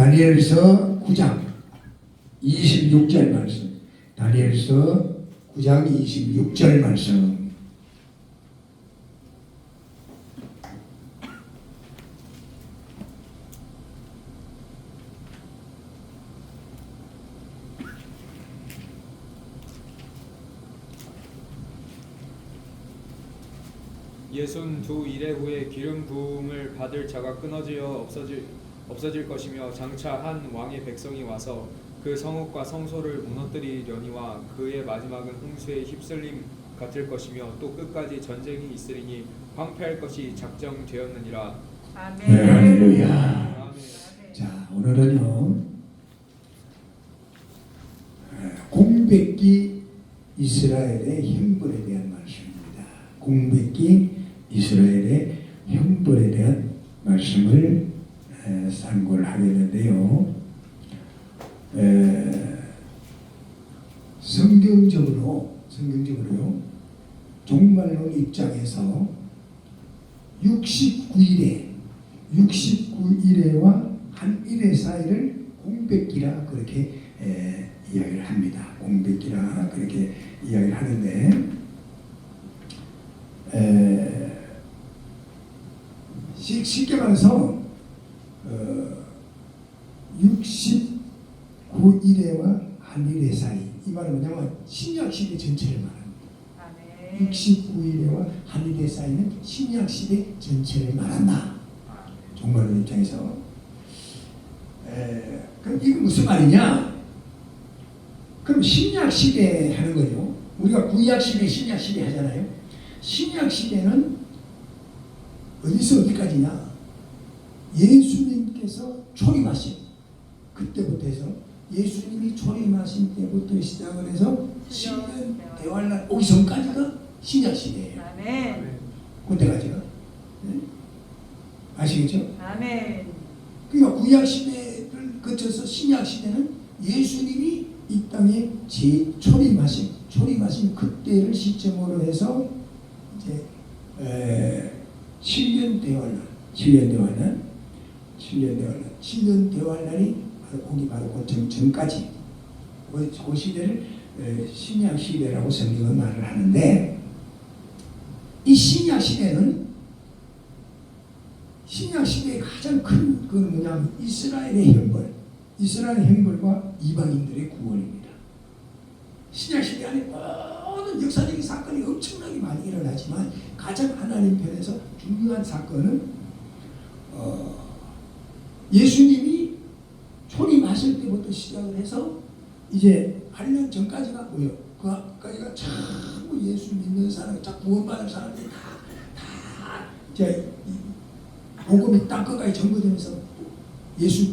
다니엘서 9장 26절 말씀. 다니엘서 9장 26절 말씀. 예순 두 이래 후에 기름 부음을 받을 자가 끊어지어 없어질 것이며 장차 한 왕의 백성이 와서 그 성읍과 성소를 무너뜨리려니와 그의 마지막은 홍수에 휩쓸림 같을 것이며 또 끝까지 전쟁이 있으리니 황폐할 것이 작정되었느니라. 아멘. 네, 할렐루야. 아멘. 자, 오늘은요 공백기 이스라엘의 형벌에 대한 말씀입니다. 공백기 이스라엘의 형벌에 대한 말씀을 상고를 하겠는데요. 성경적으로요 종말론 입장에서 69일에와 한 일의 사이를 공백기라 그렇게 이야기를 합니다. 공백기라 그렇게 이야기를 하는데 쉽게 말해서 69일에와 한 일의 사이, 이 말은 뭐냐면 신약시대 전체를 말합니다. 69일에와 한 일의 사이는 신약시대 전체를 말한다. 종말론 입장에서. 그럼 이게 무슨 말이냐? 그럼 신약시대 하는 거죠. 우리가 구약시대, 신약시대 하잖아요. 신약시대는 어디서 어디까지냐? 예수님께서 초림하신 그때부터 해서 예수님이 초림하신 때부터 시작을 해서 10년 대환란 오기 전까지가 신약시대예요. 아멘. 그때까지가. 네? 아시겠죠? 아멘. 그러니까 구약시대를 거쳐서 신약시대는 예수님이 이 땅에 초림하신 그때를 시점으로 해서 이제 7년 대환란이 바로 그 전까지 그 시대를 신약 시대라고 성경은 말을 하는데, 이 신약 시대는 신약 시대의 가장 큰 건 뭐냐면 이스라엘의 형벌과 이방인들의 구원입니다. 신약 시대 안에 모든 역사적인 사건이 엄청나게 많이 일어나지만 가장 하나님 편에서 중요한 사건은 예수님이 초림하실 때부터 시작을 해서 이제 8년 전까지가 뭐예요? 그까지가 전부 예수 믿는 사람, 구원받을 사람들이 다 이제 복음이 땅 끝까지 전거되면서 예수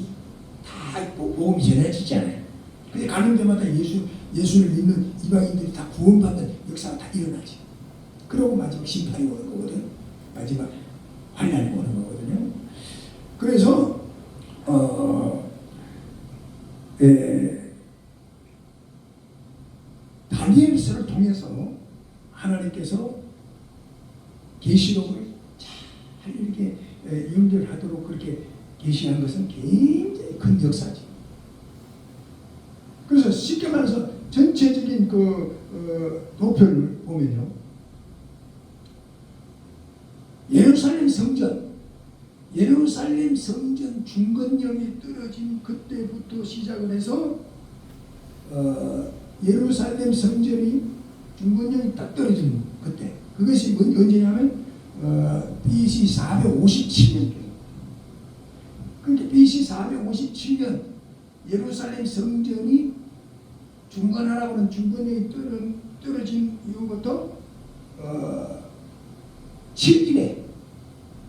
다 복음이 전해지잖아요. 근데 가는 데마다 예수를 믿는 이방인들이 다 구원받는 역사가 다 일어나지. 그러고 마지막 심판이 오는 거거든요. 마지막 환난이 오는 거거든요. 그래서 다니엘서를 통해서 하나님께서 계시록을 잘 이렇게 연결하도록 그렇게 계시한 것은 굉장히 큰 역사죠. 그래서 쉽게 말해서 전체적인 도표를 보면요, 예루살렘 성전 중건령이 떨어진 그때부터 시작을 해서 예루살렘 성전이 중건령이 딱 떨어진 그때, 그것이 언제냐면 BC 457년. 그러니까 BC 457년 예루살렘 성전이 중건하라고 하는 중건령이 떨어진 이후부터 7일에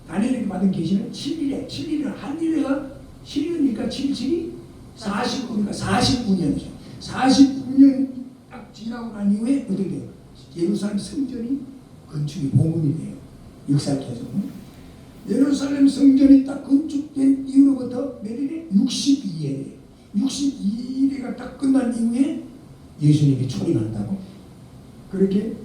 다니엘이 받은 계시는 7일에 한 일회가 7일이니까 77이 49니까 49년이죠. 49년 딱 지나고 난 이후에 어떻게 돼요? 예루살렘 성전이 건축이 봉헌이 돼요. 역사께서. 예루살렘 성전이 딱 건축된 이후로부터 몇 일에? 62일에가 딱 끝난 이후에 예수님이 초림한다고. 그렇게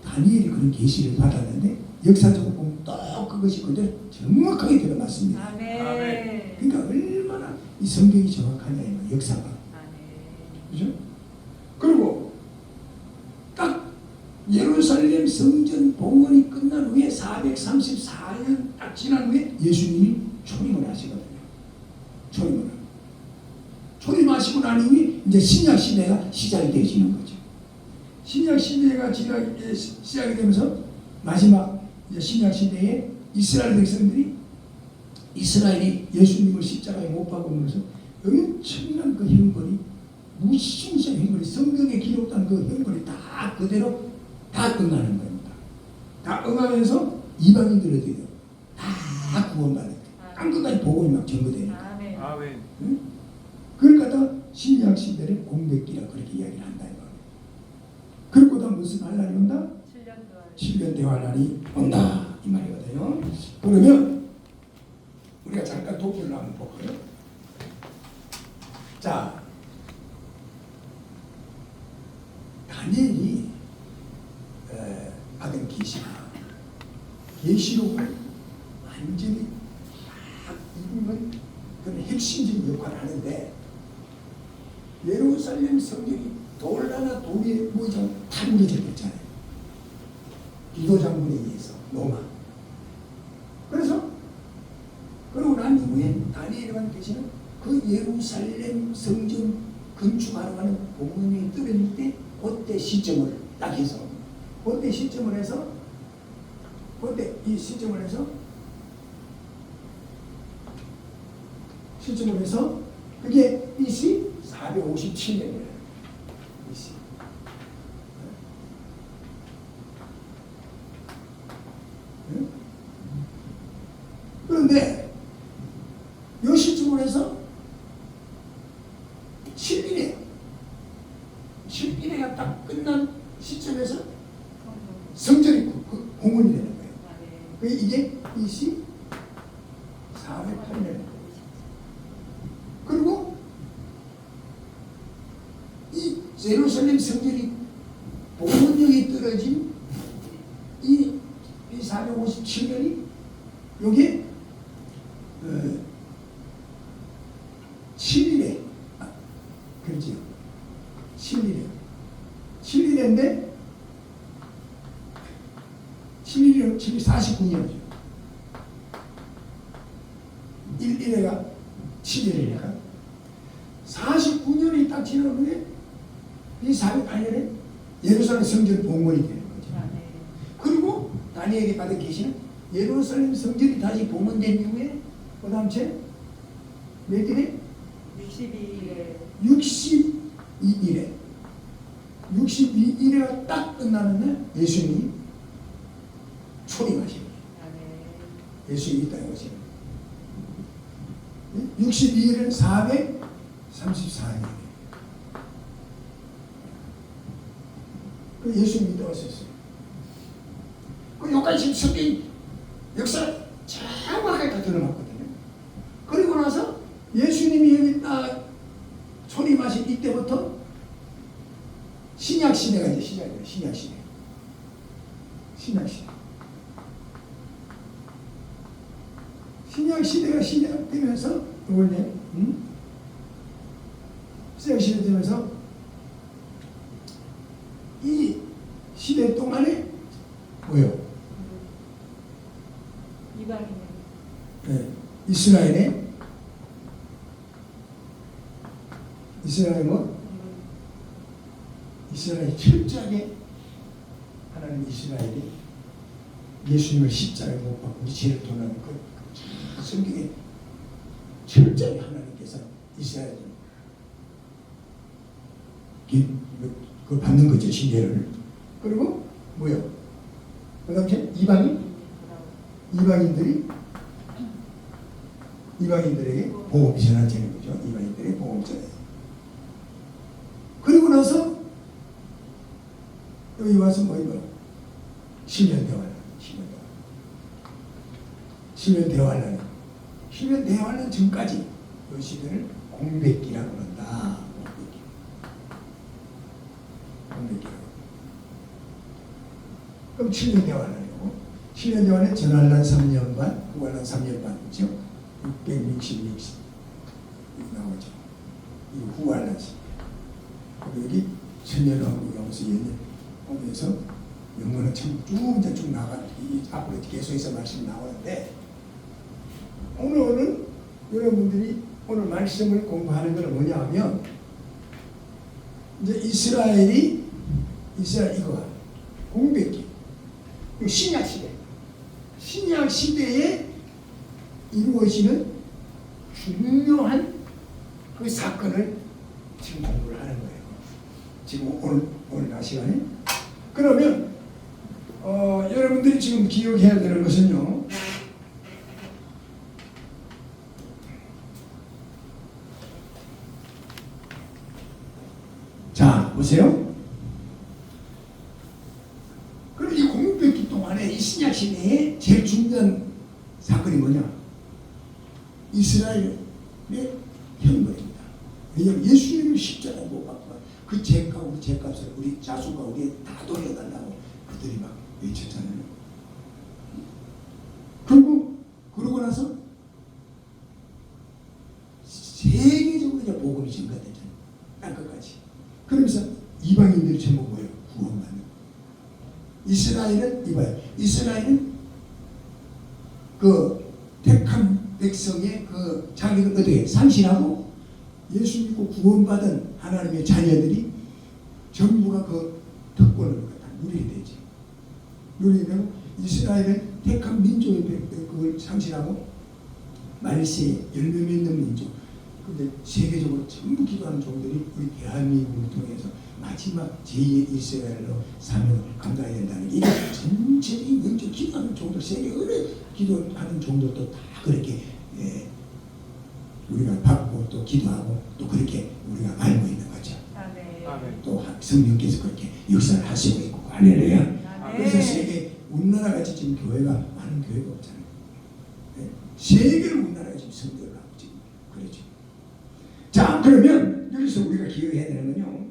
다니엘이 그런 계시를 받았는데 역사적으로 보면 또 그것이 그대로 정확하게 드러났습니다. 아멘. 그러니까 얼마나 이 성경이 정확하냐 이 역사가. 그죠? 그리고 딱 예루살렘 성전 봉헌이 끝난 후에 434년 딱 지난 후에 예수님이 초림을 하시거든요. 초림하시고 난 이후에 이제 신약 시대가 시작이 되시는 거죠. 신약 시대가 시작이 되면서 마지막 이제 신약 시대에 이스라엘 백성들이 이스라엘이 예수님을 십자가에 못 박으면서 엄청난 그 형벌이 무신시한 형벌이 성경에 기록된 그 형벌이 다 그대로 다 끝나는 겁니다. 다 응하면서 이방인들에게 다 구원받는 거예요. 땅끝까지 복음이 막 전거되니까. 아멘. 응? 그걸 갖다가 신약 시대를 공백기라 그렇게 이야기를 한다 이 말이에요. 그리고 다 무슨 할 날이 온다? 7년 대화 날이 온다 이 말이거든요. 그러면 우리가 잠깐 도표를 한번 볼까요? 자, 다니엘이 받은 계시록을 완전히 딱 이루는 그런 핵심적인 역할을 하는데 예루살렘 성전이 돌 하나 돌에 모이자 다 무너져 버렸잖아요. 디도 장군에 의해서 로마. 그래서 그러고 난 이후에 다니엘만 계시는 그 예루살렘 성전 건축하러 가는 공문이 뜨는 때 그때 시점을 딱 해서 그때 시점을 해서 그게 BC 457년이에요. BC. 그런데 이 시점을 해서 7일에가 딱 끝난 시점에서 성전이 공헌이 되는 거예요. 이게 BC 408년. 그리고 이 예루살렘 성전이 봉헌력이 떨어진 이 457년이 요게 7일에 그렇죠. 7일인데 7일이 49년이죠. 1일에가 7일이니까 49년이 딱 지난 후에 이 408년에 예루살렘 성전 봉헌이 되는 거죠. 그리고 다니엘이 받은 계시는 예루살렘 성전이 다시 봉헌된 이후에 그 다음 제 몇 일에? 62일에 62일에가 딱 끝나는 날 예수님이 초림하시는 거예요. 예수님이 이 땅에 오시는 거예요. 62일은 434년이에요. 그 예수님이 이 땅에 오셨어요. 그 여기까지 지금 성경 역사 정확하게 다 드러났거든요. 그리고 나서 예수님이 여기 딱 초림하신 이때부터 신약 시대가 이제 시작이에요. 신약 시대. 신약 시대가 시작되면서 이번에 신약 시대 되면서 이 시대 동안에 뭐요? 네, 이스라엘이 철저하게 하나님 이스라엘이 예수님을 십자가에 못 박고 우리 죄를 도나는 그 성경에 철저하게 하나님께서 이스라엘을 그걸 받는 거죠. 신뢰를. 그리고 뭐요? 그 다음에 이방인들에게 복음이 전하되는 거죠. 이방인들에게 복음이 전해요. 그리고 나서 여기 와서 뭐예요? 10년 대환란. 10년 대환란 전까지 이 시대를 공백기라고 한다. 공백기라고. 그럼 7년 대환란이고 7년 대환란 전환란 3년 반, 후환란 3년 반이죠. 660 나오죠. 이 후활라시. 여기 천년왕국 여기서 오면서 영문은 쭉 나가 이 앞으로 계속해서 말씀이 나오는데 오늘은 여러분들이 오늘 말씀을 공부하는 것은 뭐냐하면 이제 이스라엘 이거 공백기 신약 시대에 이루어지는 중요한 그 사건을 지금 공부를 하는 거예요. 지금 오늘 날 시간에. 그러면 여러분들이 지금 기억해야 되는 것은요. 자, 보세요. 그럼 이 공백기 동안에 이 신약 시대에 제일 중요한 사건이 뭐냐? 이스라엘의 형벌입니다. 왜냐하면 예수님을 십자가에 못 박고 그 죄값 우리 죄값을 우리 자수가 우리 다 돌려달라고 그들이 막 외쳤잖아요. 그러고 나서 세계적으로 이제 복음이 전가되잖아요. 땅 끝까지. 그러면서 이방인들이 전부 뭐예요? 구원받는. 이스라엘은 이봐요. 이스라엘은 그 택한 백성의 그 자격을 어떻게 상실하고 예수 믿고 구원받은 하나님의 자녀들이 전부가 그 특권을 갖다 누리게 되지. 누리게 되고 이스라엘은 택한 민족의 그걸 상실하고 말세 열매 맺는 민족. 근데 세계적으로 전부 기도하는 종들이 우리 대한민국을 통해서 마지막 제2의 이스라엘로 사명을 감당해야 된다는 게 전체적인 영적 기도하는 종들 세계 의뢰 기도하는 종들도 다 그렇게 우리가 받고 또 기도하고 또 그렇게 우리가 알고 있는 거죠. 아멘. 또 성령께서 그렇게 역사를 하시고 있고 할렐루야. 그래서 세계 우리나라 같이 지금 교회가 많은 교회가 없잖아요. 세계를 우리나라가 지금 성교를 하고 지금 그러죠. 자, 그러면 여기서 우리가 기억해야 되는 건요.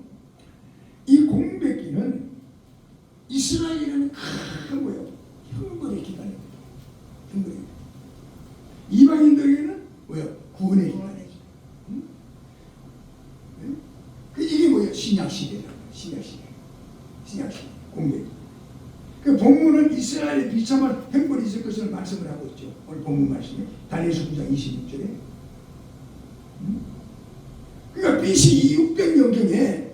이 공백기는 이스라엘이라는 큰 뭐예요? 형벌의 기간입니다. 형벌의 기간. 이방인들에게는 뭐예요? 구원의 기간이죠. 응? 네? 이게 뭐예요? 신약 시대라는 거예요. 신약 시대. 공백기. 그 본문은 이스라엘의 비참한 형벌이 있을 것을 말씀을 하고 있죠. 오늘 본문 말씀에 다니엘서 9장 26절에. 그러니까 BC 600년경에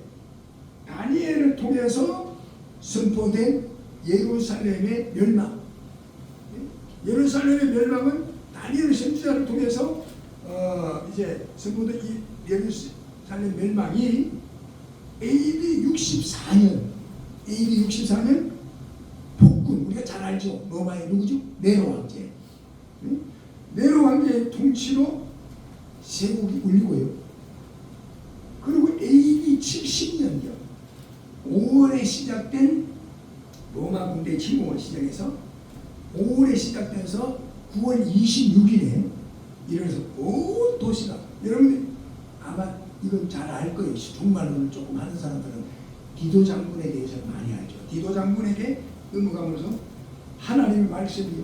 다니엘을 통해서 선포된 예루살렘의 멸망. 예루살렘의 멸망은 다니엘 선지자를 통해서 이제 선포된 이 예루살렘 멸망이 AD 64년 복군 우리가 잘 알죠. 로마의 누구죠? 네로 황제. 네로 황제의 통치로 세국이 울리고요. 그리고 AD 70년경 5월에 시작된 로마 군대 침공을 시작해서 5월에 시작돼서 9월 26일에 이래서 온 도시가 여러분 아마 이건 잘 알 거예요. 종말론을 조금 하는 사람들은 디도 장군에 대해서 많이 알죠. 디도 장군에게 넘어가면서 하나님의 말씀이요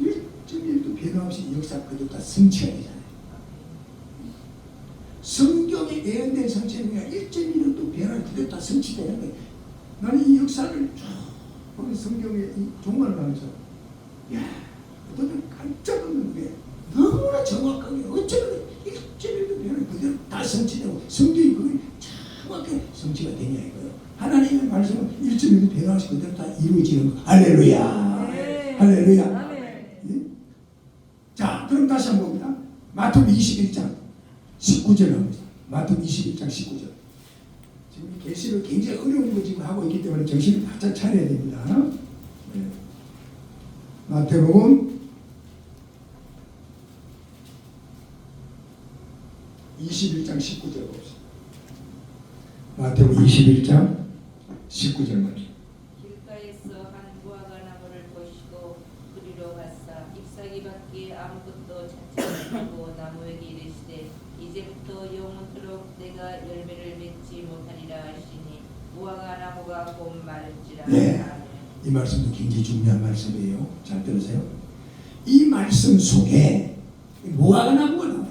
1.1도 변함없이 역사 그대로 다 성취가 되잖아요. 성경에 예언된 성취는 1.1도 변함 그대로 다 성취되는 거예요. 나는 이 역사를 쭉 보면 성경의 이 종말을 하면서 야, 너는 깜짝 놀란 게 너무나 정확하게 어쩌면 1.1도 변함 그대로 다 성취되고 성경이 그걸 정확하게 성취가 되냐 이거예요. 하나님의 말씀은 1.1도 변함없이 그대로 다 이루어지는 거. 할렐루야. 네. 할렐루야. 네. 예? 자, 그럼 다시 한번 봅니다. 마태복음 21장 19절 합니다. 마태복음 21장 19절. 지금 계시를 굉장히 어려운 거 지금 하고 있기 때문에 정신을 바짝 차려야 됩니다. 네. 마태복음 21장 19절 봅시다. 마태복음 21장 19절 말씀. 길가에서 한 무화과 나무를 보시고 그리로 갔사 잎사귀 밖에 아무것도 찾지 못하고 나무에게 이르시되 이제부터 영원토록 내가 열매를 맺지 못하리라 하시니 무화과 나무가 곧 마른지라. 네. 이 말씀도 굉장히 중요한 말씀이에요. 잘 들으세요. 이 말씀 속에 무화과 나무가 나와요.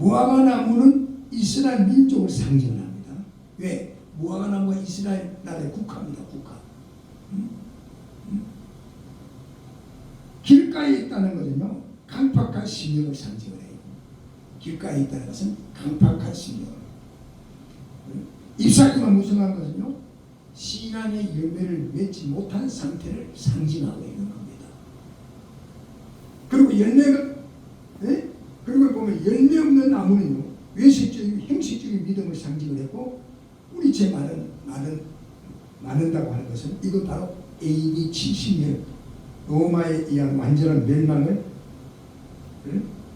무화과 나무는 이스라엘 민족을 상징을 합니다. 왜? 무화과 나무가 이스라엘 나라의 국화입니다. 국화. 길가에 있다는 것은요, 강팍한 심령을 상징을 해요. 길가에 있다는 것은 강팍한 심령. 잎사귀만 무성한 것은요, 신앙의 열매를 맺지 못한 상태를 상징하고 있는 겁니다. 그리고 열매가, 네? 그리고 보면 열매 없는 나무는요, 외식적인 형식적인 믿음을 상징을 했고, 우리 제 말른다고 하는 것은 이건 바로 AD 70년 로마에 의한 완전한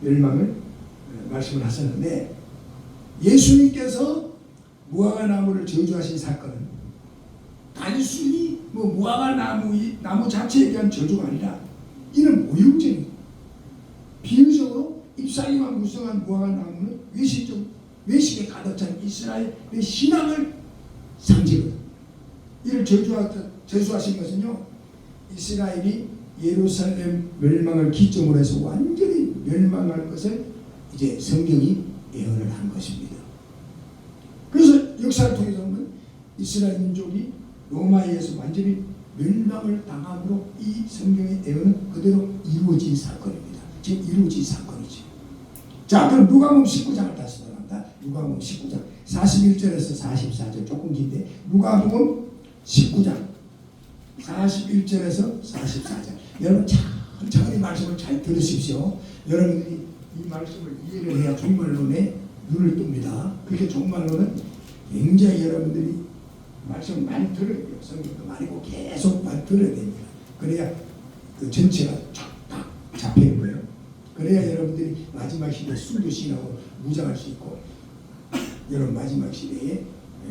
멸망을 말씀을 하셨는데, 예수님께서 무화과 나무를 저주하신 사건은 단순히 무화과 나무 자체에 대한 저주가 아니라 이는 모욕적인, 비유적으로 잎사귀만 무성한 무화과 나무는 외식에 가득 찬 이스라엘의 신앙을 상징을, 이를 저주하신 것은요, 이스라엘이 예루살렘 멸망을 기점으로 해서 완전히 멸망하는 것을 이제 성경이 예언을 한 것입니다. 그래서 역사를 통해서 보면 이스라엘 민족이 로마에 의해서 완전히 멸망을 당함으로 이 성경의 예언은 그대로 이루어진 사건입니다. 지금 이루어진 사건이죠. 자, 그럼 누가복음 19장을 다시 돌아갑니다. 누가복음 19장 41절에서 44절 조금 긴데, 누가복음 19장 41절에서 44절. 여러분 천천히 말씀을 잘 들으십시오. 여러분들이 이 말씀을 이해를 해야 종말론에 눈을 뜹니다. 그렇게 종말론은 굉장히 여러분들이 말씀을 많이 들어야 돼요. 성경도 많이 계속 많이 들어야 됩니다. 그래야 그 전체가 쫙딱 잡히는 거예요. 그래야 여러분들이 마지막 시대에 술도 시인하고 무장할 수 있고, 여러분 마지막 시대에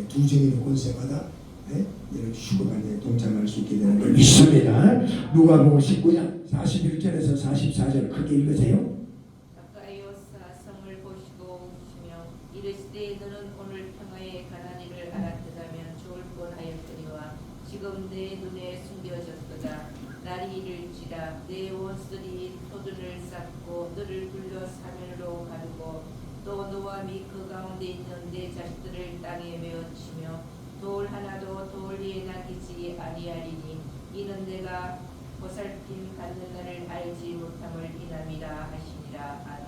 두 정인의 권세마다 이런 휴거관에 동참할 수 있게 되는 걸 믿습니다. 누가복음 19장 41절에서 44절 크게 읽으세요. 가까이오 사성을 보시고 웃으시며 이르시되 너는 오늘 평화에 관한 일을 알았더라면 좋을 뻔하였거니와 지금 내 눈에 숨겨졌도다. 날이 이를지라 내 원수들이 토둔을 쌓고 너를 불러 사면으로 가두고 또 너와 및 그 가운데 있는 내 자식들을 땅에 메어치며 돌 하나도 돌 위에 남기지 아니하리니 이는 내가 보살핌 받는 날을 알지 못함을 인함이라 하시니라. 아멘.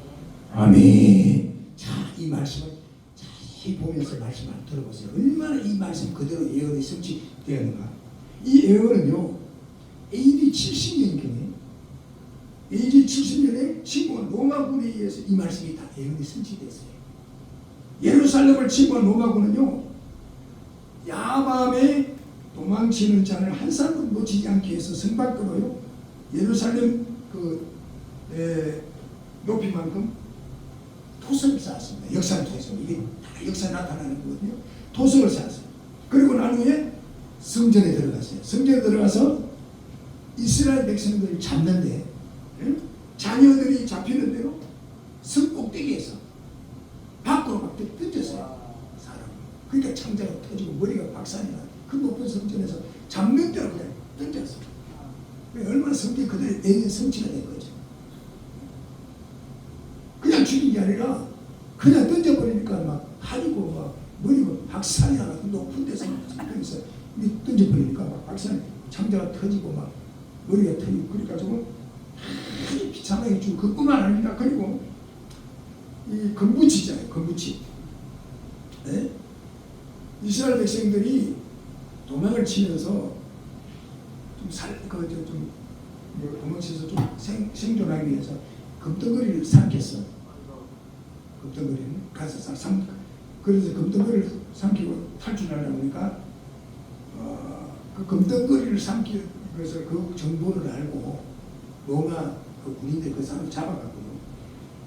아멘. 자, 이 말씀을 자세히 보면서 말씀 한번 들어보세요. 얼마나 이 말씀 그대로 예언이 성취되었는가. 이 예언은요, AD 70년경에 AD 70년에 침공한 로마군에 의해서 이 말씀이 다 예언이 성취됐어요. 예루살렘을 침공한 로마군은요, 야밤에 도망치는 자를 한 사람도 놓치지 않게 해서 성 밖으로요, 예루살렘 높이만큼 토성을 쌓았습니다. 역사를 통해서 이게 다 역사에 나타나는 거거든요. 토성을 쌓았어요. 그리고 난 후에 성전에 들어갔어요. 성전에 들어가서 이스라엘 백성들을 잡는데, 자녀들이 잡히는 대로 성 꼭대기에서 밖으로 막 던졌어요. 사람. 그러니까 창자가 터지고 머리가 박살이 나요. 그 높은 성전에서 잡는 대로 그냥 던졌어요. 얼마나 성경이 그대로 내년 성취가 된 거죠. 그냥 죽인 게 아니라 그냥 던져버리니까 막 하리고 막 머리가 박살이 나고 높은 데서 던져버리니까 막 박살이, 창자가 터지고 막 머리가 터지고, 그러니까 저거 비참하게 죽고, 그뿐만 아니라 그리고 이 건부치잖아요. 건부치. 네? 이스라엘 백성들이 도망을 치면서 도망치면서 좀 생존하기 위해서 금덩어리를 삼켰어. 금덩어리를 가서 그래서 금덩어리를 삼키고 탈출하려고 하니까 그 금덩어리를 삼키기 위해서 그 정보를 알고 로마 그 군인들 그 사람을 잡아갔고요.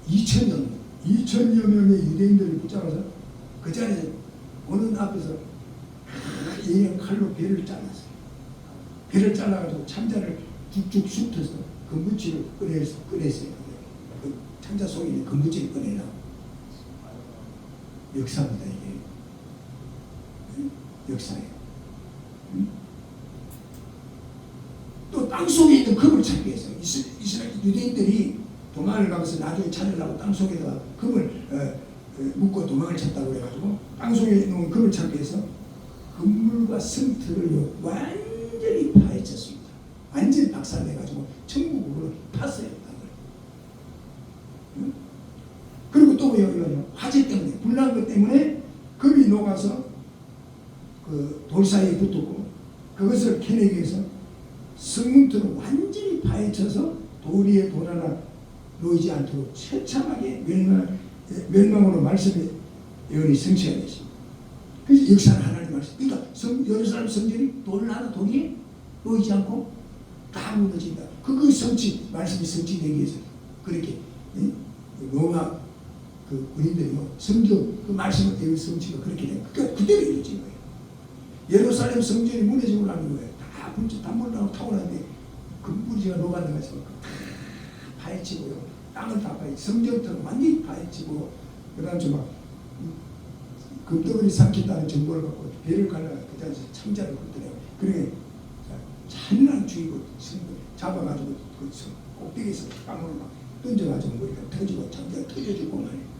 2천여 명의 유대인들을 붙잡아서 그 자리에 오는 앞에서 얘는 칼로 배를 잘랐어요. 배를 잘라가지고 창자를 쭉쭉 훑어서 금붙이를 꺼냈어요. 그 창자 속에 있는 금붙이를 꺼내라. 역사입니다, 이게. 역사예요. 또 땅속에 있는 금을 찾기 위해서 이스라엘 유대인들이 도망을 가면서 나중에 찾으려고 땅속에다가 금을 묻고 도망을 쳤다고 그래가지고 땅속에 놓은 금을 찾기 위해서 금물과 성틀을 완전히 파헤쳤습니다. 완전히 박살내가지고 천국으로 탔어요. 응? 그리고 또 이거요. 화재 때문에 불난 것 때문에 금이 녹아서 그 돌 사이에 붙었고 그것을 캐내기 위해서 성문틀을 완전히 파헤쳐서 돌 위에 돌 하나 놓이지 않도록 처참하게 멸망으로 말씀의 예언이 성취가 됐습니다. 그래서 역사는 하나님 말씀. 그러니까 예루살렘 성전이 돌 하나 돌이 놓이지 않고 다 무너진다. 그 성취 말씀이 성취되기 위해서 그렇게 로마 그 군인들이요 성경 그 말씀을 대의 성취가 그렇게 된 그러니까 그대로 이루어진 거예요. 예루살렘 성전이 무너지고 나는 거예요. 다 분지 단물로 타고 나는데 금부지가 녹아는 것을 다 파헤치고요. 땅을 다 파헤치고 성전처럼 완전히 파헤치고 그다음 막 금덩어리 삼킨다는 정보를 갖고 배를 갈라가 그 자리에서 창자를 걷더래요. 그러게 찬란한 주의고 잡아가지고 그 꼭대기에서 땅으로 막 던져가지고 머리가 터지고 창자가 터져지고 말이에요.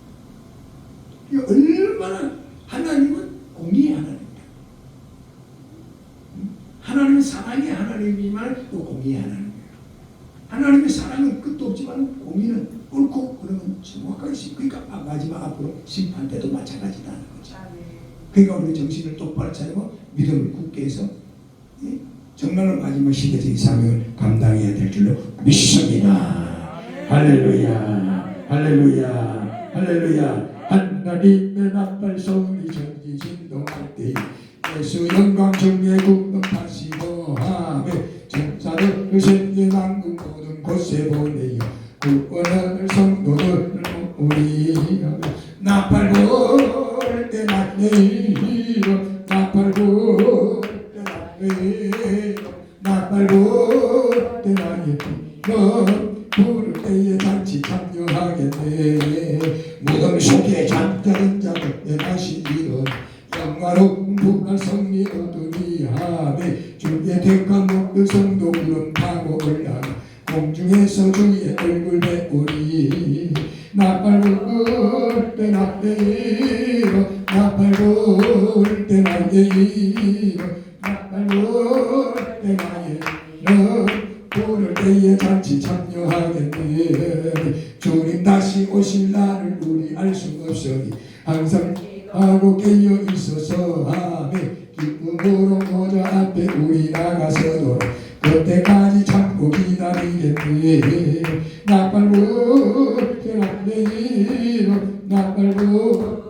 이게 얼마나 하나님은 공의의 하나님입니다. 하나님은 사랑의 하나님이지만 또 공의의 하나님이에요. 하나님의 사랑은 끝도 없지만 공의는 옳고 그러면 정확하게 그러니까 마지막 앞으로 심판 때도 마찬가지라는 거죠. 그러니까 우리 정신을 똑바로 차리고 믿음을 굳게 해서 정말로 마지막 시대적인 사명을 감당해야 될 줄로 믿습니다. 할렐루야, 할렐루야, 할렐루야. 하나님의 나팔 소리 전지 진동할 때 예수 영광 정예 국능하시고 하며 천사들 생기 만국 모든 곳에 보내요 구원을 성도들 우리 나팔 부를 때 나네요 나팔 부를 때 나네요 나팔 부를 때 나네요 부를 때에 잔치 참여하겠네 무덤 속에 잠자는 자들 다시 일어나 영화로운 부활 승리 얻으리 하며 주의 택한 목들 성도 구름 타고 올라가 공중에서 주의 얼굴 배우리 나팔 부을 때 나네요 나팔 부을 때 나네요 나팔 부을 때 나네요 부를 때에 잔치 참여하겠네 주님 다시 오실 날을 우리 알 수 없으니 항상 하고 깨어 있어서 하며 기쁨으로 모자 앞에 우리 나가서도록 그때까지 참고 기다리겠네 나팔 부을 때 나네요 나팔 부을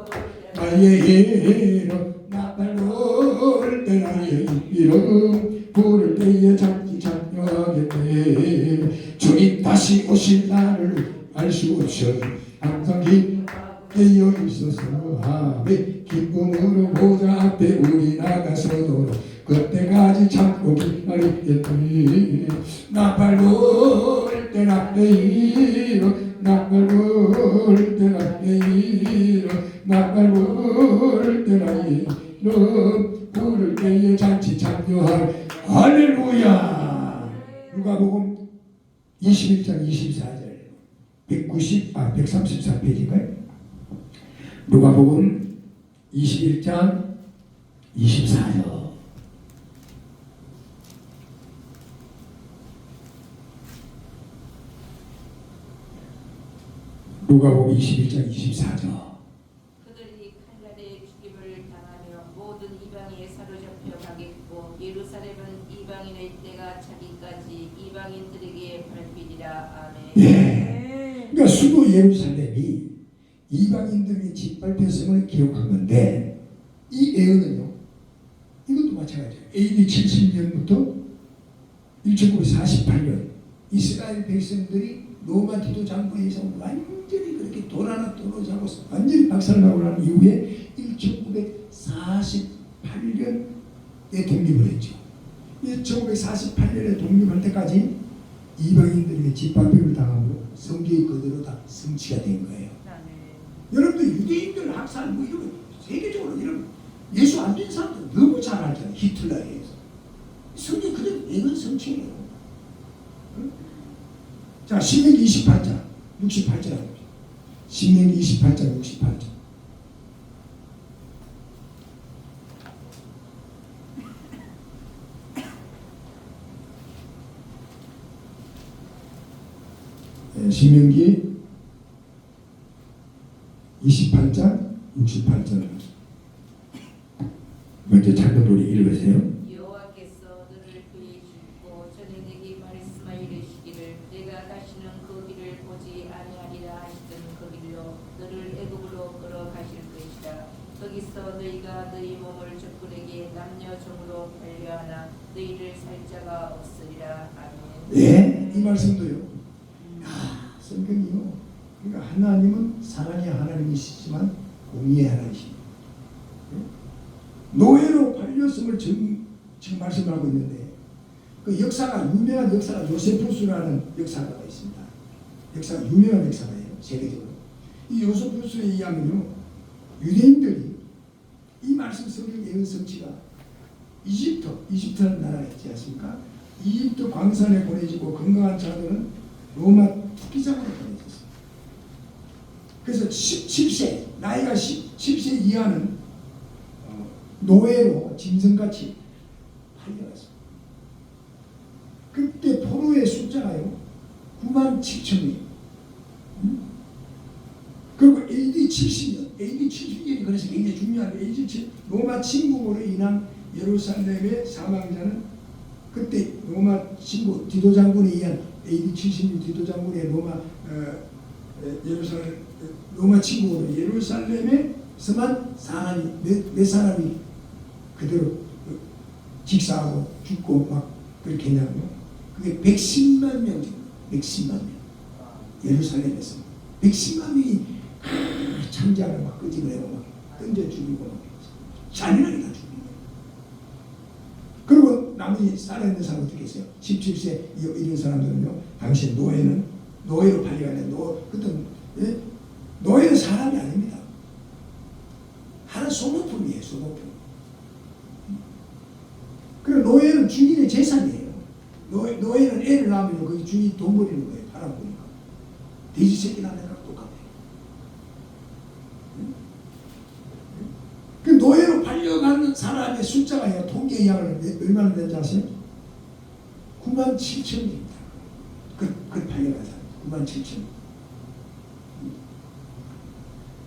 나의 이름 나팔 부을 때 나의 이름 부를 때에 잔치 참여하겠네 주님 다시 오실 날을 알 수 없으니 항상 깨어 있어서 하며 기쁨으로 모자 앞에 우리 나가서도록 그때까지 참고 기다리겠니 나팔 부을 때 나네요 나팔 부을 때 나네요 나팔 부을 때 나네요 부를 때에 잔치 참여할 할렐루야 누가복음 21장 24절 134페이지인가요? 누가복음 21장 24절 누가복음 21장 24절 그들이 칼날에 죽임을 당하며 모든 이방에 사로잡혀 가겠고 예루살렘은 이방인의 때가 차기까지 이방인들에게 밟히리라. 아멘. 예. 그러니까 수도 예루살렘이 이방인들에게 짓밟혔음을 기록한 건데 이 예언은요 이것도 마찬가지예요. AD 70년부터 1948년 이스라엘 백성들이 로마 디도 장군에 의해서 완전히 그렇게 돌 하나 떨어지고 완전히 박살나고 난 이후에 1948년에 독립을 했죠. 1948년에 독립할 때까지 이방인들에게 짓밟힘을 당하고 성경이 그대로 다 성취가 된 거예요. 여러분들 유대인들 학살 뭐 이런 거 세계적으로 이런 예수 안 된 사람들 너무 잘 알잖아요. 히틀러에 의해서 성경 그대로 예언 성취예요. 응? 자 신명기 28장 68절 신명기 28장 68절 신명기 28장 68절 먼저 찾는 분이 읽으세요. 여호와께서 너를 그의 주고 전에 내게 말씀하여 이르시기를 내가 다시는 그 길을 보지 아니하리라 하시던 그 길로 너를 애굽으로 끌어가실 것이다. 거기서 너희가 너희 몸을 적군에게 남녀 종으로 팔려하나 너희를 살 자가 없으리라. 아멘. 네, 이 말씀도요. 성경이요. 그러니까 하나님은 사랑의 하나님이시지만 공의의 하나님이십니다. 노예로 팔렸음을 지금 말씀하고 있는데 그 역사가 유명한 역사가 요세푸스라는 역사가 있습니다. 역사가 유명한 역사예요. 세계적으로. 이 요세푸스에 의하면요. 유대인들이 이 말씀 성경 예언 성취가 이집트라는 나라가 있지 않습니까? 이집트 광산에 보내지고 건강한 자들은 로마 투기장으로 보내졌어요. 그래서 17세 나이가 10세 이하는 노예로 짐승같이 팔려갔습니다. 그때 포로의 숫자가요 97,000명. 그리고 AD 70년이 그래서 굉장히 중요한 로마 침공으로 인한 예루살렘의 사망자는 그때 로마 침공 디도 장군에 의한 AD 70년 디도 장군의 로마 침공으로 예루살렘에서만 사람이 몇 사람이 그대로 직사하고 죽고 막 그렇게 했냐고요. 그게 110만 명 정도. 110만 명. 예루살렘에서 110만 명이 창자를 막 끄집어내고 막 던져 죽이고 막 잔인하게 다 죽이고. 그리고 나머지 살아있는 사람 어떻게 했어요? 17세 이런 사람들은요. 당시 노예로 팔려가는 그때 노예는 사람이 아닙니다. 하나 소모품이에요. 소모품. 그리고 노예는 주인의 재산이에요. 노예는 애를 낳으면 그 주인이 돈 버리는 거예요. 팔아보니까. 돼지 새끼 낳는 거랑 똑같아요. 그 노예로 팔려가는 사람의 숫자가 통계 이하를 얼마나 되는지 아세요? 97,000입니다. 그 팔려간 사람 97,000.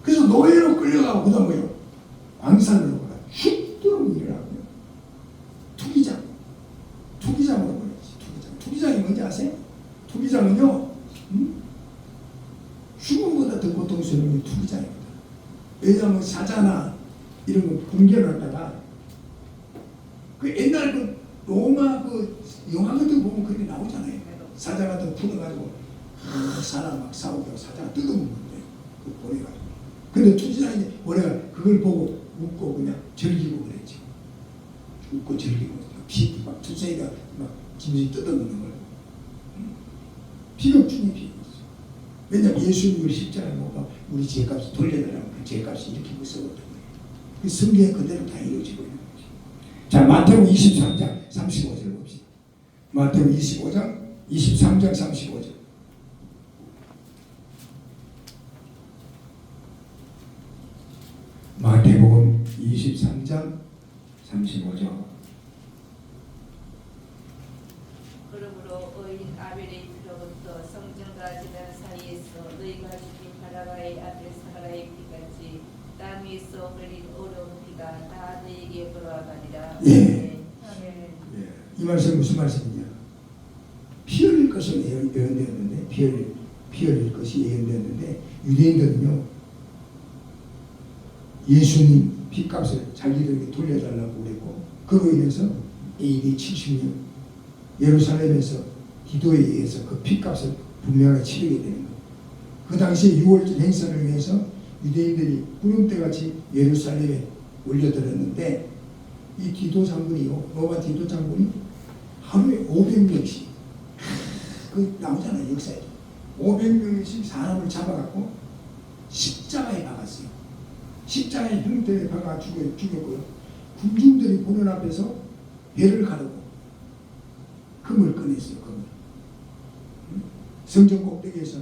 그래서 노예로 끌려가고 그 다음 뭐예요? 광산으로 가요. 휙 일어나고요. 투기장으로 보내지. 투기장이 뭔지 아세요? 투기장은요, 죽음보다 더 고통스러운 게 투기장입니다. 왜냐하면 사자나 이런 거 공격을 하다가 그 옛날 그 로마 그 영화 같은 거 보면 그렇게 나오잖아요. 사자 같은 거 풀어가지고 사람 막 싸우고 사자가 뜯어먹는 거예요. 그 보내가지고. 근데 투기장이 뭐래가 그걸 보고 웃고 그냥 즐기고 그랬지. 웃고 즐기고 막 투세이가 막 짐승이 뜯어먹는 걸. 비극중에 비극이죠. 왜냐면 예수님을 십자가에 못 박 우리 죄값을 돌려달라고 그 죄값이 이렇게 무서웠던 거예요. 그 성경에 그대로 다 이루어지고 있는 거죠. 자, 마태복음 23장 35절 봅시다. 마태복음 23장 35절. 마태복음 23장 35절. 그러므로 어린 아벨의 피로부터 성전과 제단 사이에서 너희가 죽인 바라바의 아들 사라의 피같이 땅 위에서 흘린 어려운 피가 다 너희에게 돌아가리라. 예. 아멘. 이 말씀 무슨 말씀이냐? 피 흘릴 것을 예언되었는데 피 흘릴 것이 예언되었는데 유대인들은요 예수님 피값을 자기들에게 돌려달라고 그랬고 그로 인해서 AD 70년 예루살렘에서 디도에 의해서 그 피값을 분명하게 치르게 되는 거예요. 그 당시에 6월절 행사를 위해서 유대인들이 구름대같이 예루살렘에 올려들었는데 이 디도 장군이요 로마 디도 장군이 하루에 500명씩 그 나오잖아요 역사에 500명씩 사람을 잡아갖고 십자가에 박았어요. 십자가의 형태에 박아 죽였고요. 군중들이 보는 앞에서 배를 가르고 금을 꺼냈어요. 금을. 성전 꼭대기에서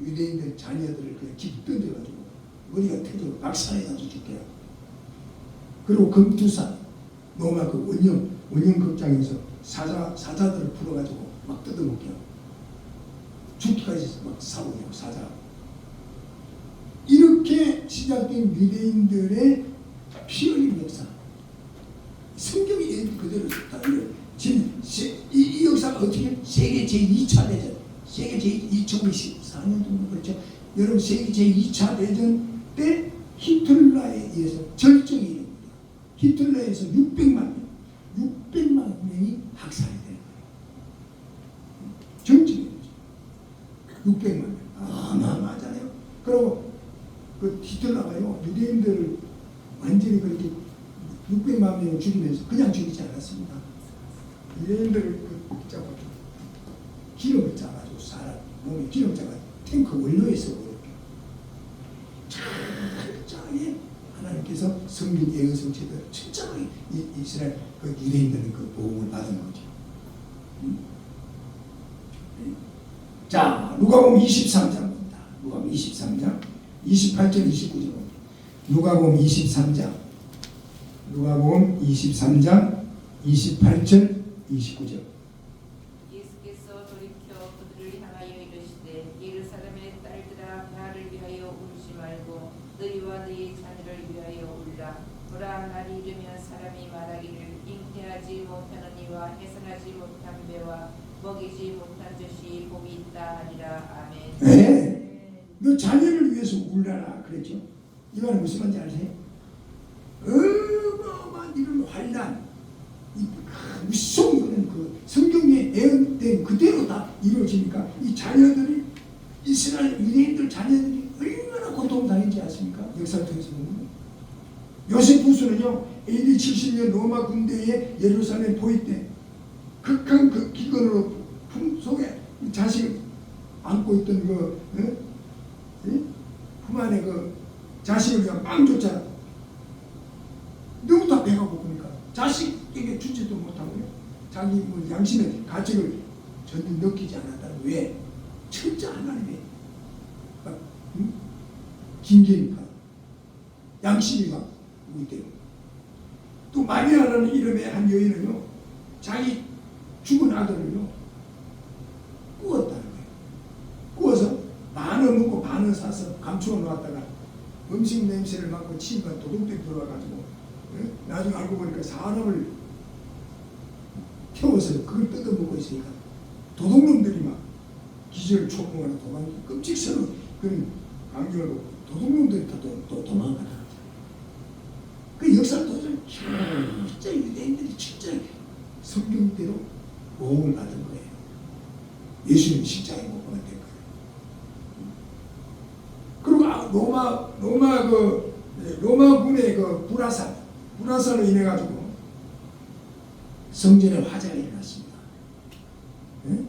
유대인들 자녀들을 그냥 집 던져가지고 머리가 터져 박살내서 죽게 하고 그리고 금투사 로마 그 원형 극장에서 사자들을 풀어가지고 막 뜯어먹게 하고 죽기까지 막 싸우고 사자. 이렇게 시작된 유대인들의 피 흘린 역사. 성경이 그대로 지금 이 역사가 어떻게 세계 제2차 대전, 세계 제2014년 정도 그렇죠. 여러분 세계 제2차 대전 때 히틀러에 의해서 절정이 일어납니다. 히틀러에서 600만 명이 학살이 되는 거예요. 절정이 일어나죠. 600만 명. 어마어마하잖아요. 그리고 그 히틀러가요 유대인들을 완전히 그렇게 600만 명을 죽이면서 그냥 죽이지 않았습니다. 유대인들을 잡아 기름을 짜가지고 사람 몸에 기름 짜가지고 탱크 원로에서 그렇게 철저하게 하나님께서 성경 예언 성취들 철저하게 이스라엘 그 유대인들은 그 보험을 받은 거죠. 자, 누가복음 23장입니다. 누가복음 23장 28절 29절. 누가복음 23장 28절 29절. 예수께서 돌이켜 그들을 향하여 이르시되 예루살렘의 딸들아 나를 위하여 울지 말고 너희와 너희 자녀를 위하여 울라. 보라 날이 이르면 사람이 말하기를 잉태하지 못하느니와 해산하지 못한 배와 먹이지 못한 젖이 복이 있다 하리라. 아멘. 네. 너 자녀를 위해서 울라라 그랬죠. 이 말은 무슨 말인지 아세요? 어마어마한 이런 환난, 무서운 그 성경에 예언된 그대로 다 이루어지니까 이 자녀들이 이스라엘 유대인들 자녀들이 얼마나 고통당했지 않습니까? 역사를 통해서 보면 요세푸스는요 AD 70년 로마 군대에 예루살렘 포위 때 극한 그 기근으로 품 속에 자식을 안고 있던 품 안에 그 자식을 그냥 빵 줬잖아. 너무 다 배가 고프니까 자식에게 주지도 못하고요. 자기 뭐 양심의 가책을 전혀 느끼지 않았다는 왜? 철저 하나님의 김계니까 양심이 막 우기 때문에. 또 마리아라는 이름의 한 여인은요 자기 죽은 아들을요 구웠다는 거예요. 구워서 반을 먹고 반을 사서 감추어 놓았다가 음식 냄새를 맡고 치니까 도둑들이 들어와가지고 나중에 알고 보니까 사람을 태워서 그걸 뜯어먹고 있으니까 도둑놈들이 막 기절을 촉봉하는 도망기 끔찍스러운 그런 광경을 도둑놈들이 또 도망가더라고요. 그 역사를 통해서 진짜 유대인들이 진짜 성경대로 모험을 받은 거예요. 예수님이 십자가에 못 박은 거예요. 그리고 로마군의 그 불화살로 인해 가지고 성전에 화재가 일어났습니다. 네?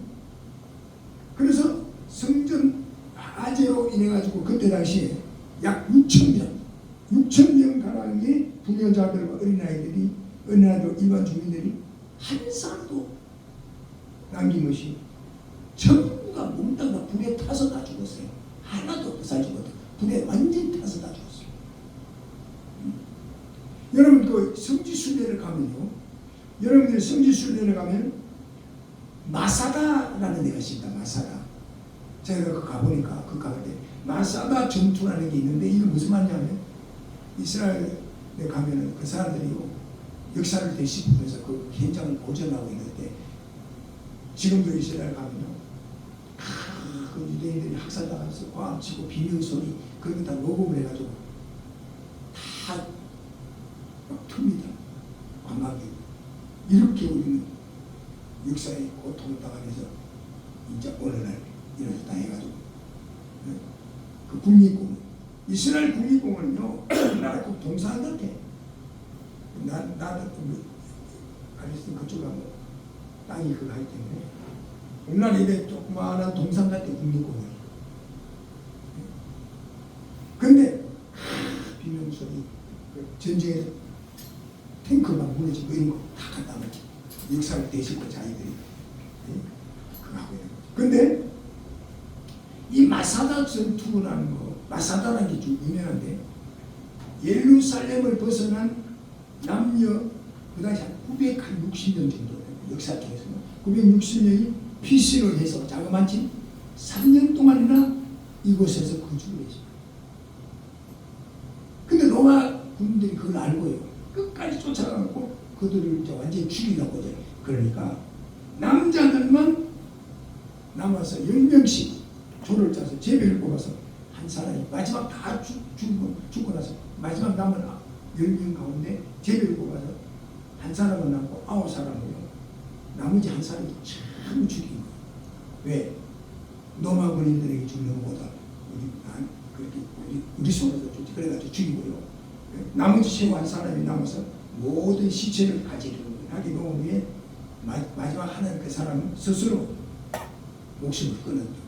그래서 성전 화재로 인해 가지고 그때 당시에 약 6,000명 가량의 부녀자들과 어린아이들이 일반 주민들이 한 사람도 남김없이 전부가 몸다가 불에 타서 다 죽었어요. 하나도 살지 못해. 불에 완전히 타서 다 죽었어요. 여러분 그 성지순례를 가면요. 여러분들이 성지순례를 가면 마사다라는 데가 있습니다. 마사다. 제가 그 가보니까 그 가볼 때 마사다 전투라는 게 있는데 이거 무슨 말이냐면 이스라엘에 가면은 그 사람들이요 역사를 되짚으면서 그 현장을 보존하고 있는데 지금도 이스라엘 가면요 그 유대인들이 학살당하면서 꽝치고 비명 소리 그런 거 다 녹음을 해가지고 다 막 틉니다. 관광객 이렇게 우리는 역사의 고통을 당하면서 이제 오늘날 이렇게 당해가지고 그 국립공원 이스라엘 국립공원은요 우리나라 꼭 동산 같아. 나도 알겠으면 그쪽 가면 땅이 그거 하기 때문에 우리나라 이래 조그마한 동산 같아 국립공원이. 근데 비명소리 전쟁에 탱크가 무너지고 이런 거 다 갖다 놓지. 역사를 대신고 자기들이 그거 하고 있는 거죠. 근데 이 마사다 전투라는 거 마사다라는 게 좀 유명한데 예루살렘을 벗어난 남녀 그 당시 한 960년 정도 역사 통해서 960년이 피신을 해서 자그마치 3년 동안이나 이곳에서 거주를 했습니다. 근데 로마 군들이 그걸 알고요. 끝까지 쫓아가고 그들을 이제 완전히 죽이려고 이제 그러니까 남자들만 남아서 10명씩 조를 짜서 제비를 뽑아서 한 사람이 마지막 다 죽고 나서 마지막 남은 10명 가운데 제비를 뽑아서 한 사람은 남고 9사람을요. 나머지 한 사람이 전부 죽인 거예요. 왜? 로마 군인들에게 죽는 것보다 우리 손에서 죽지. 그래가지고 죽이고요. 나머지 최후 한 사람이 남아서 모든 시체를 가지려고 하기 놓은 후에 마지막 하나는 그 사람은 스스로 목숨을 끊었죠.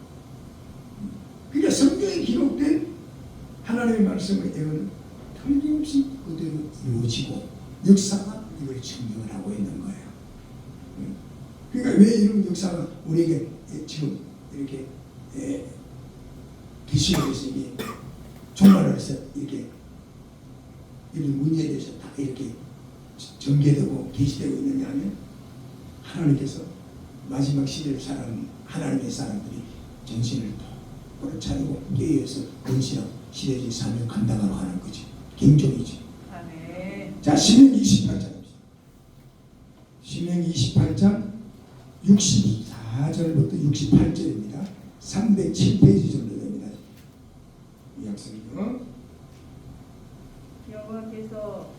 그러니까 성경에 기록된 하나님의 말씀의 예언은 틀림없이 그대로 이루어지고 역사가 이걸 증명을 하고 있는 거예요. 그러니까 왜 이런 역사가 우리에게 지금 이렇게 계시록에서 이게 종말에서 이렇게 이런 문제에 대해서 다 이렇게 전개되고 계시되고 있느냐 하면 하나님께서 마지막 시대를 살아가는 하나님의 사람들이 정신을 똑바로 차리고 깨어서 근신하고 시대의 사명을 감당하러 하는 거지. 경종이지. 자, 신명기 28장입니다. 신명기 28장 64절부터 68절입니다. 307페이지 정도 됩니다. 이 학생이요. 여호와께서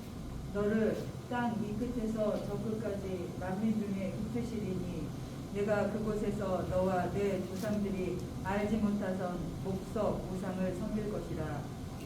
너를 땅 이 끝에서 저 끝까지 만민 중에 흩으시리니 내가 그곳에서 너와 내 조상들이 알지 못하던 목석 우상을 섬길 것이라.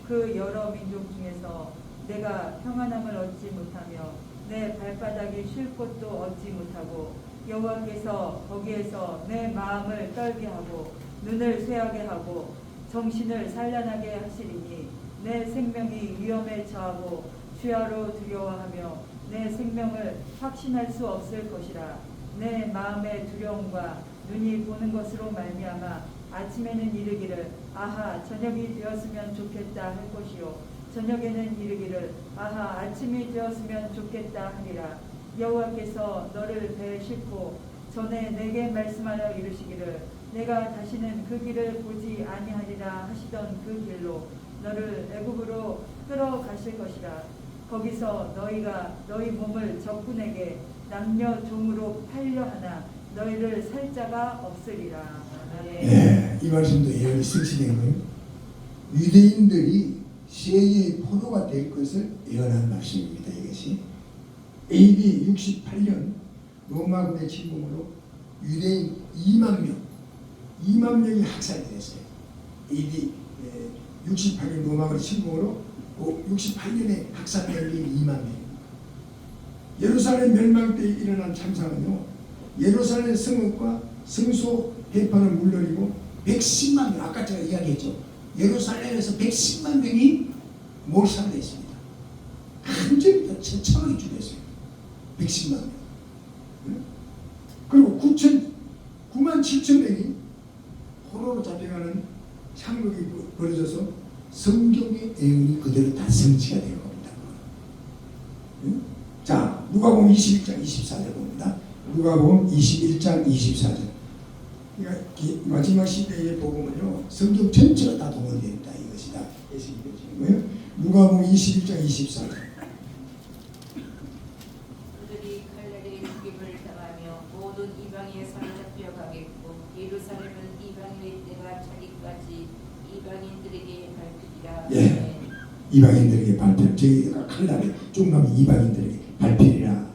그 여러 민족 중에서 내가 평안함을 얻지 못하며 내 발바닥이 쉴 곳도 얻지 못하고 여호와께서 거기에서 내 마음을 떨게 하고 눈을 쇠하게 하고 정신을 산란하게 하시리니 내 생명이 위험에 처하고 주야로 두려워하며 내 생명을 확신할 수 없을 것이라. 내 마음의 두려움과 눈이 보는 것으로 말미암아 아침에는 이르기를 아하 저녁이 되었으면 좋겠다 할 것이요 저녁에는 이르기를 아하 아침이 되었으면 좋겠다 하리라. 여호와께서 너를 배에 싣고 전에 내게 말씀하여 이르시기를 내가 다시는 그 길을 보지 아니하리라 하시던 그 길로 너를 애굽으로 끌어가실 것이라. 거기서 너희가 너희 몸을 적군에게 남녀 종으로 팔려 하나 너희를 살 자가 없으리라. 네, 이 말씀도 예언이 성취된 거예요. 유대인들이 세계의 포로가 될 것을 예언한 말씀입니다. 이것이 AD 68년 로마군의 침공으로 유대인 2만 명이 학살이 됐어요. AD 68년 로마군의 침공으로 68년에 학살된 게 2만 명. 예루살렘 멸망 때 일어난 참사는요. 예루살렘 성읍과 성소 배판을 물러리고 110만 명, 아까 제가 이야기했죠. 예루살렘에서 110만 명이 몰살을 했습니다. 완전히 처참하게 죽였어요. 110만 명. 그리고 9만 7천 명이 포로로 잡혀가는 상륙이 벌어져서 성경의 예언이 그대로 다 성취가 된 겁니다. 자, 누가복음 21장 24절 봅니다. 누가복음 21장 24절. 그러니까 마지막 시대의 복음은요, 성경 전체가 다 동원됩니다. 이것이 다 예수님이 되시는 거예요. 누가복음 21장 24절. 그들이 갈릴리의 죽임을 당하며 모든 이방에 사로잡혀 가겠고 예루살렘은 이방인의 때가 차기까지 이방인들에게 밝히리라. 예, 이방인들에게 발표. 저희가 칼날에 쭉 나면 이방인들에게 발표리라.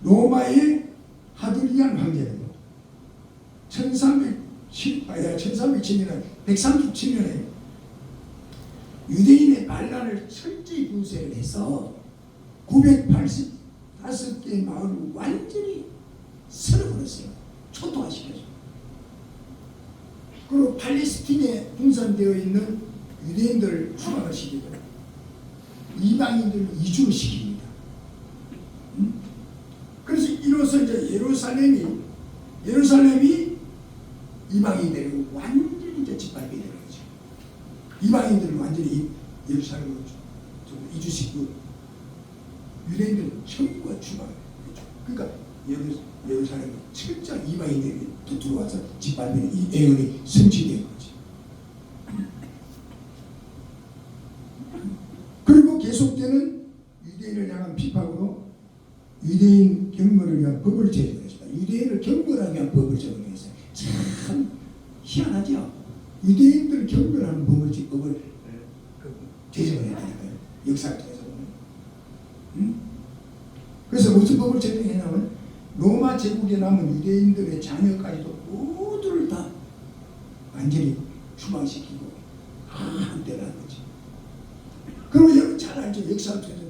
로마의 하드리안 황제는요, 1307년에 137년에 유대인의 반란을 철저히 분쇄를 해서 985개의 마을을 완전히 쓸어버렸어요. 초토화시켜서. 그리고 팔레스틴에 분산되어 있는 유대인들을 추방을 시키고 이방인들을 이주를 시킵니다. 그래서 이로써 이제 예루살렘이 이방인들이 완전히 이제 짓밟게 되는 거죠. 이방인들을 완전히 예루살렘으로 이주시키고 유대인들은 전부 추방을 했죠. 그러니까 예루살렘 철저히 이방인들이 또 들어와서 짓밟는 이 예언이 성취된 거지. 그리고 계속되는 유대인을 향한 비판으로 유대인 경멸을 위한 법을 제정했습니다. 유대인을 경멸하기 위한 법을 제정했어요. 참 희한하죠. 유대인들 경멸하는 법을 제정을 했다니까요. 역사를 통해서 보면. 그래서 무슨 법을 제정했냐면 로마 제국에 남은 유대인들의 자녀까지도 모두를 다 완전히 추방시키고 한때라는 거지. 그리고 여러분 잘 알죠. 역사를 통해서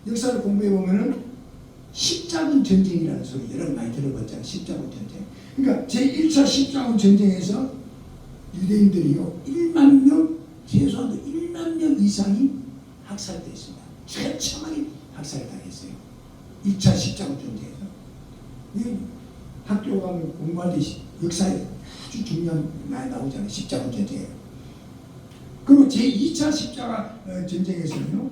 역사를 공부해 보면은 십자군 전쟁이라는 소리 여러분 많이 들어봤잖아요. 십자군 전쟁. 그러니까 제1차 십자군 전쟁에서 유대인들이요 1만 명 최소한도 1만 명 이상이 학살됐습니다. 처참하게 학살당했어요. 2차 십자군 전쟁에서. 학교 가면 공부할 때 역사에 아주 중요한 많이 나오잖아요. 십자군 전쟁에. 그리고 제2차 십자군 전쟁에서는요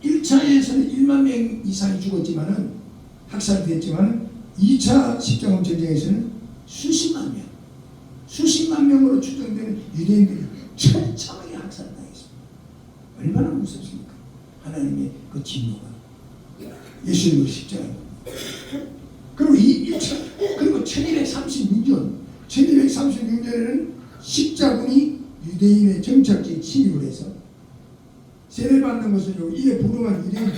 1차에서는 1만 명 이상이 죽었지만은 학살됐지만은 2차 십자군 전쟁에서는 수십만 명으로 추정되는 유대인들이 처참하게 학살당했습니다. 얼마나 무섭습니까? 하나님의 그 진노가 예수님을 십자가에. 그리고 그리고 1236년에는 십자군이 유대인의 정착지에 침입을 해서 세례받는 것은요 이에 불응한 유대인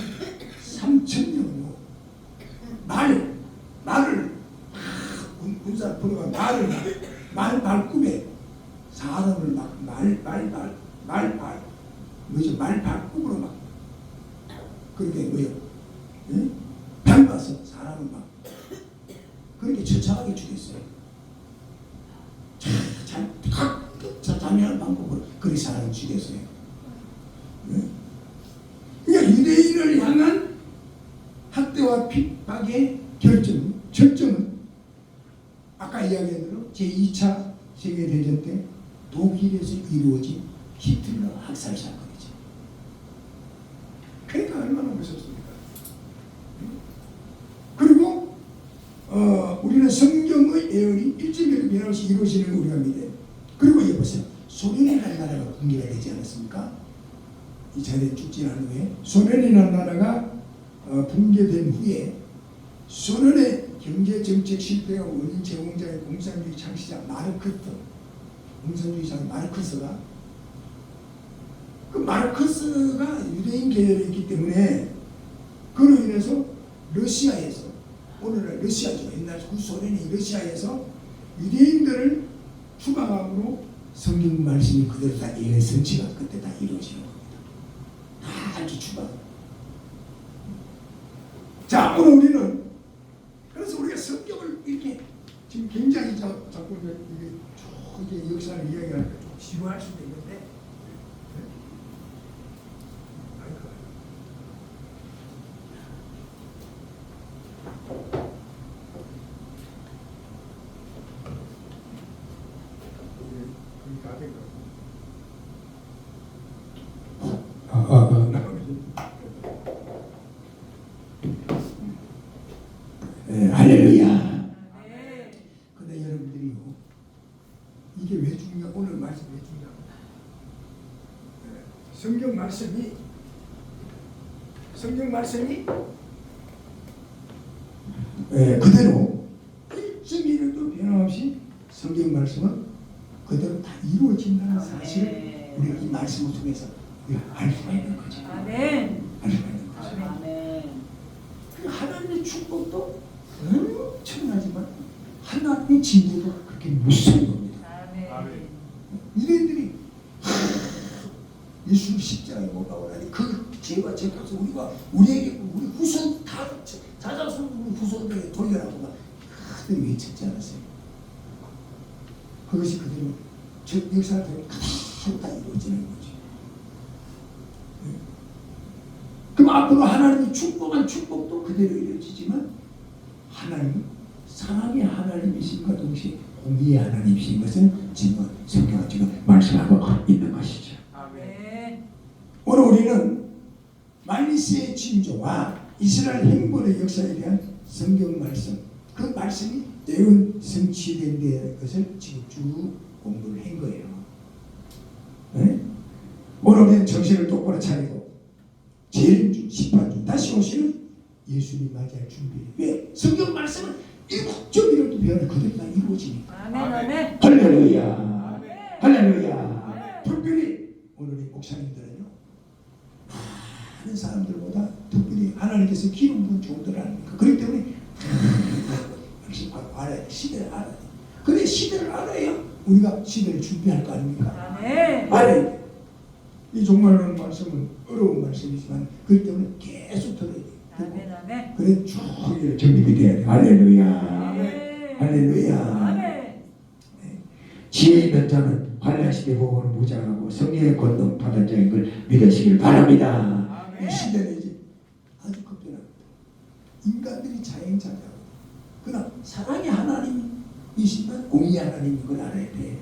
3,000명은요 말을 군사 불응한 말 발굽에 사람을 막 말 발굽으로 막 그렇게 밟아서 사람을 막 그렇게 처참하게 죽였어요. 자미한 방법으로 그렇게 사람을 죽였어요. 그러니까 유대인을 향한 학대와 핍박의 절정은 아까 이야기한 대로 제2차 세계대전 때 독일에서 이루어진 히틀러 학살 사건이죠. 그러니까 얼마나 무섭습니까? 그리고 우리는 성경의 예언이 일주일에 변함없이 이루어지는 우리가 믿어요. 그리고 여보세요. 소련이라는 나라가 붕괴가 되지 않았습니까? 이 자리에 죽지 않은 후에 소련이라는 나라가 붕괴된 후에 소련의 경제정책 실패가 원인 제공자의 공산주의 창시자 공산주의자 마르크스가 유대인 계열이었기 때문에 그로 인해서 러시아에서 오늘날 러시아죠. 옛날 구소련이 러시아에서 유대인들을 추방함으로 성경 말씀이 그대로 다 예언의 성취가 그때 다 이루어지는 겁니다. 다 아주 추방. 자, 오늘 우리는 그래서 우리가 성경을 이렇게 지금 굉장히 자꾸 이게 역사를 이야기하니까 좀 지루할 수도 있는데 할렐루야. 근데 여러분들이요, 이게 왜 중요해? 오늘 말씀 왜 중요합니다. 성경 말씀이 그대로 1.1도 변함없이 성경 말씀은 그대로 다 이루어진다는 사실을 우리가 이 말씀을 통해서 알 수가 있는 거죠. 아멘. 알 수가 있는 거죠. 아멘. 하나님의 축복도 엄청나지만 하나님의 진노도 그렇게 무서운 겁니다. 아멘. 유대인들이 예수 십자가에 못 박으라니 그 죄와 죄 값을 우리에게 우리 후손 다 자자손 후손들에게 돌려라고 막 그때 외쳤지 않았어요. 그것이 그대로 역사를 그대로 다 이루어지는 거죠. 그럼 앞으로 하나님이 축복한 축복도 그대로 이루어지지만 하나님은 사랑의 하나님이신과 동시에 공의의 하나님이신 것을 지금 성경은 지금 말씀하고 있는 것이죠. 아멘. 오늘 우리는 말리스의 징조와 이스라엘 행본의 역사에 대한 성경 말씀, 그 말씀이 내용 성취된 것을 지금 쭉 공부를 한 거예요. 네? 오늘은 정신을 똑바로 차리고 제일 심판주 다시 오시는 예수님 맞이할 준비. 왜? 성경 말씀은 일곱점이라도 배우는 그대로 다 이루어지니까. 아멘 아멘. 할렐루야. 할렐루야. 특별히 오늘 이 목사님들은요, 많은 사람들보다 특별히 하나님께서 기름 부은 종들 아닙니까? 그렇기 때문에 역시 알아야 돼. 시대를 알아야 돼. 그래, 시대를 알아야 우리가 시대를 준비할 거 아닙니까? 아멘. 알아야 돼. 이 종말론 말씀은 어려운 말씀이지만 그렇기 때문에 계속 들어야 돼. 아멘 아멘. 그래 쭉 정립이 돼야 돼. 할렐루야. 아멘. 할렐루야. 아멘. 지혜 있는 자는 환난 시대 복음을 무장하고 성령의 권능 받은 자인 걸 믿으시길 바랍니다. 이 시대는 이제 아주 급변합니다. 인간들이 자행자자고, 그러나 사랑의 하나님이시면 공의 하나님인 걸 알아야 돼.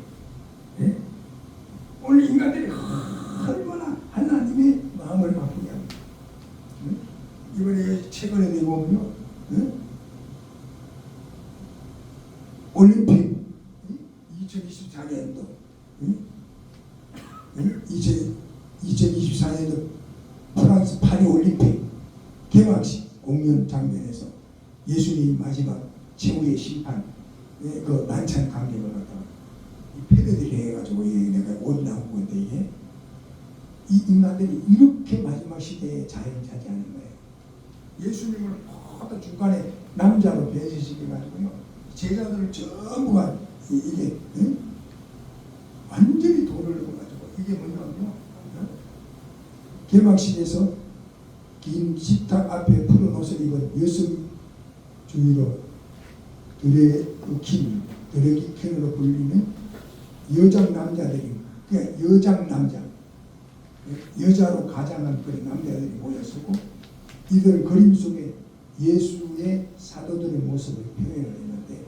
네? 오늘 인간들이 얼마나 하나님의 마음을 바꾸냐고. 네? 이번에 최근에 보면요, 네? 올림픽 2024년도 2024년도 프랑스 파리 올림픽 개막식 공연 장면에서 예수님 마지막 최후의 심판 그 만찬 강령을 갖다가 패러디를 해가지고 내가 옷 나온 건데 이게 이 인간들이 이렇게 마지막 시대에 자연차지하는 거예요. 예수님을 모두 중간에 남자로 배제시켜가지고요, 제자들을 전부가 이게 완전히 돈을 넣어가지고 이게 뭐냐면요, 개막식에서 긴 식탁 앞에 푸른 옷을 입은 여성 주위로 드래기 퀸으로 불리는 여장 남자들이, 그러니까 여장 남자, 여자로 가장한 그런 남자들이 모였었고, 이들 그림 속에 예수의 사도들의 모습을 표현을 했는데,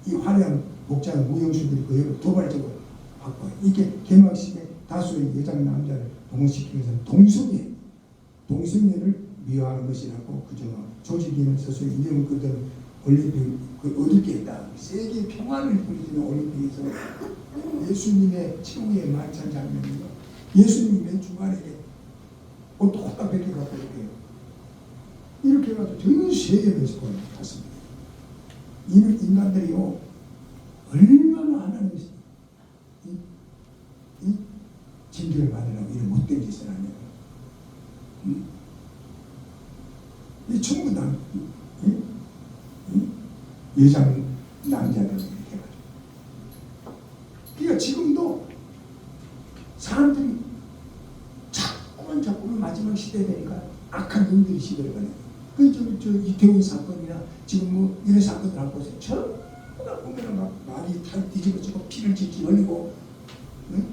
이 화려한 복장을 무용수들이 그 역을 도발적으로 바꿔요. 이게 개막식에 다수의 여장 남자를 동원시키기 위해서 동성애를 미화하는 것이라고 그저 조직위는 스스로 이름을 그대로 올림픽 얻을 게 있다. 세계 평화를 부리는 올림픽에서 예수님의 최후의 만찬 장면이요, 예수님이 맨 중간에 옷도 호딱 벗겨갖고 이렇게 해가지고 전 세계에서 갔습니다. 이는 인간들이요, 얼마나 하나님의 이 징계를 받으려고 이런 못된 짓을 하냐고. 이 전부 다 여장 남자들 이렇게 해가지고. 그러니까 지금도 사람들이 자꾸만 마지막 시대 되니까 악한 놈들이 시대를 가네. 저 이태원 사건이나 지금 뭐 이런 사건들 하고 보세요. 전부 다 보면은 막 말이 다 뒤집어지고 피를 질질 흘리고, 응?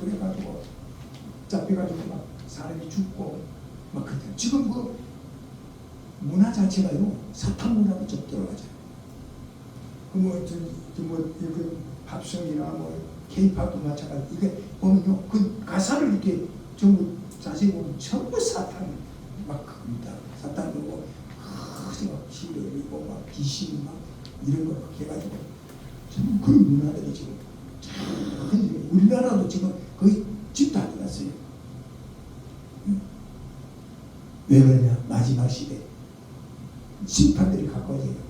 그래가지고 잡혀가지고 막 사람이 죽고 막 그때 지금 그 문화 자체가요, 사탄 문화로 좀 들어가죠. 그 팝송이나 뭐 K-팝도 마찬가지. 이게 보면요, 그 가사를 이렇게 전부 자세히 보면 전부 사탄 막 그겁니다. 사탄 그러고 막 시를 흘리고 막 귀신 막 이런 거 막 해가지고 전부 그런 문화들이 지금. 우리나라도 지금 거의 집도 안 들어갔어요. 왜 그러냐? 마지막 시대 심판들이 가까워져요.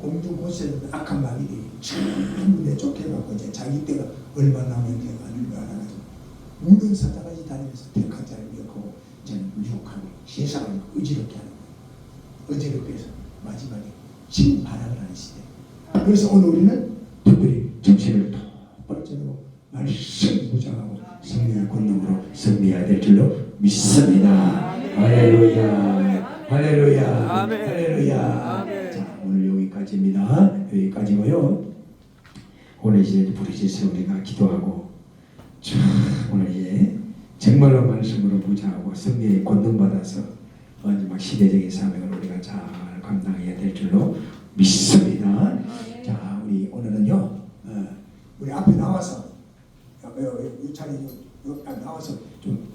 공중 곳에서 악한 마귀들이 전부 내쫓겨갖고 이제 자기 때가 얼마 남았는지가 알아가지고 우는 사자같이 다니면서 택한 자를 미혹하고 저는 유혹하고 세상을 어지럽게 하는 거예요. 어지럽게 해서 마지막에 지금 반항을 하는 시대. 그래서 오늘 우리는 특별히 정신을 똑바로 차리고 말씀 무장하고 성령의 권능으로 승리해야 될 줄로 믿습니다. 할렐루야. 할렐루야. 할렐루야. 자, 오늘 여기까지입니다. 여기까지고요. 오늘 이제 부르짖어 우리가 기도하고 오늘 이제 정말로 말씀으로 무장하고 성령의 권능 받아서 마지막 시대적인 사명을 우리가 잘 감당해야 될 줄로 믿습니다. 자, 우리 오늘은요, 우리 앞에 나와서 이 자리에 나와서 좀